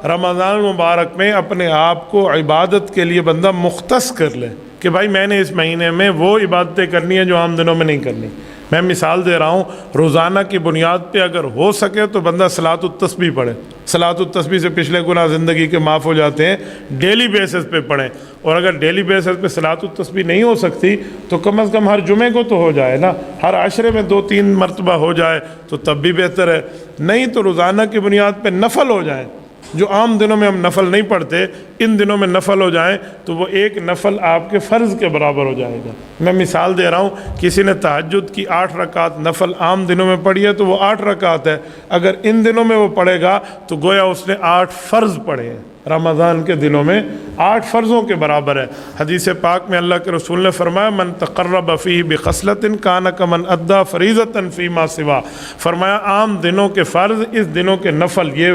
رمضان مبارک میں اپنے آپ کو عبادت کے لیے بندہ مختص کر لے کہ بھائی میں نے اس مہینے میں وہ عبادتیں کرنی ہیں جو عام دنوں میں نہیں کرنی۔ میں مثال دے رہا ہوں، روزانہ کی بنیاد پہ اگر ہو سکے تو بندہ صلاۃ التسبیح پڑھے، صلاۃ التسبیح سے پچھلے گناہ زندگی کے معاف ہو جاتے ہیں، ڈیلی بیسس پہ پڑھیں۔ اور اگر ڈیلی بیسس پہ صلاۃ التسبیح نہیں ہو سکتی تو کم از کم ہر جمعے کو تو ہو جائے نا، ہر عشرے میں 2-3 مرتبہ ہو جائے تو تب بھی بہتر ہے، نہیں تو روزانہ کی بنیاد پہ نفل ہو جائیں۔ جو عام دنوں میں ہم نفل نہیں پڑھتے، ان دنوں میں نفل ہو جائیں تو وہ ایک نفل آپ کے فرض کے برابر ہو جائے گا۔ میں مثال دے رہا ہوں، کسی نے تہجد کی 8 رکعت نفل عام دنوں میں پڑھی ہے تو وہ 8 رکعت ہے، اگر ان دنوں میں وہ پڑھے گا تو گویا اس نے 8 فرض پڑھے ہیں۔ رمضان کے دنوں میں 8 فرضوں کے برابر ہے۔ حدیث پاک میں اللہ کے رسول نے فرمایا من تقرب فیہ بخصلۃ کان کمن ادی فریضۃ فیما سوا، فرمایا عام دنوں کے فرض اس دنوں کے نفل یہ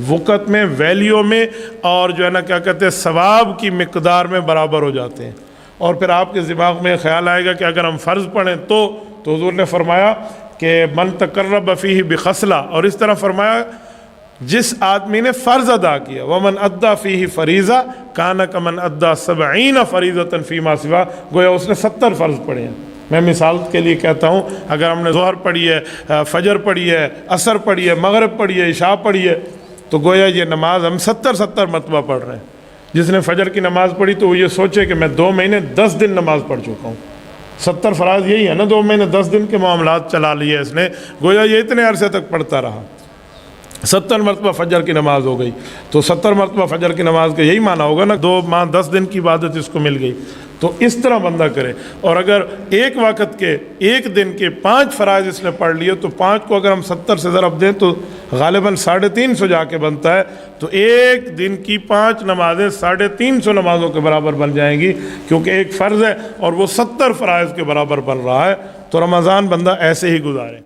وقت میں، ویلیو میں، اور جو ہے نا کیا کہتے ہیں ثواب کی مقدار میں برابر ہو جاتے ہیں۔ اور پھر آپ کے دماغ میں خیال آئے گا کہ اگر ہم فرض پڑھیں تو حضور نے فرمایا کہ من تقرب فیہ بخصلہ، اور اس طرح فرمایا جس آدمی نے فرض ادا کیا ومن ادا فیہ فریضہ کان کمن ادا 70 فریضۃ فیما سوا، گویا اس نے 70 فرض پڑھے ہیں۔ میں مثال کے لیے کہتا ہوں، اگر ہم نے ظہر پڑھی ہے، فجر پڑھی ہے، عصر پڑھی ہے، مغرب پڑھی ہے، عشاء پڑھی ہے، تو گویا یہ نماز ہم 70 مرتبہ پڑھ رہے ہیں۔ جس نے فجر کی نماز پڑھی تو وہ یہ سوچے کہ میں 2 مہینے 10 دن نماز پڑھ چکا ہوں۔ 70 فرائض یہی ہے نا، 2 مہینے 10 دن کے معاملات چلا لیے اس نے، گویا یہ اتنے عرصے تک پڑھتا رہا۔ 70 مرتبہ فجر کی نماز ہو گئی تو 70 مرتبہ فجر کی نماز کا یہی معنی ہوگا نا، 2 ماہ 10 دن کی عبادت اس کو مل گئی۔ تو اس طرح بندہ کرے، اور اگر ایک وقت کے، ایک دن کے 5 فرائض اس نے پڑھ لیے تو 5 کو اگر ہم 70 سے ضرب دیں تو غالباً 350 جا کے بنتا ہے، تو ایک دن کی 5 نمازیں 350 نمازوں کے برابر بن جائیں گی، کیونکہ ایک فرض ہے اور وہ 70 فرائض کے برابر بن رہا ہے۔ تو رمضان بندہ ایسے ہی گزارے۔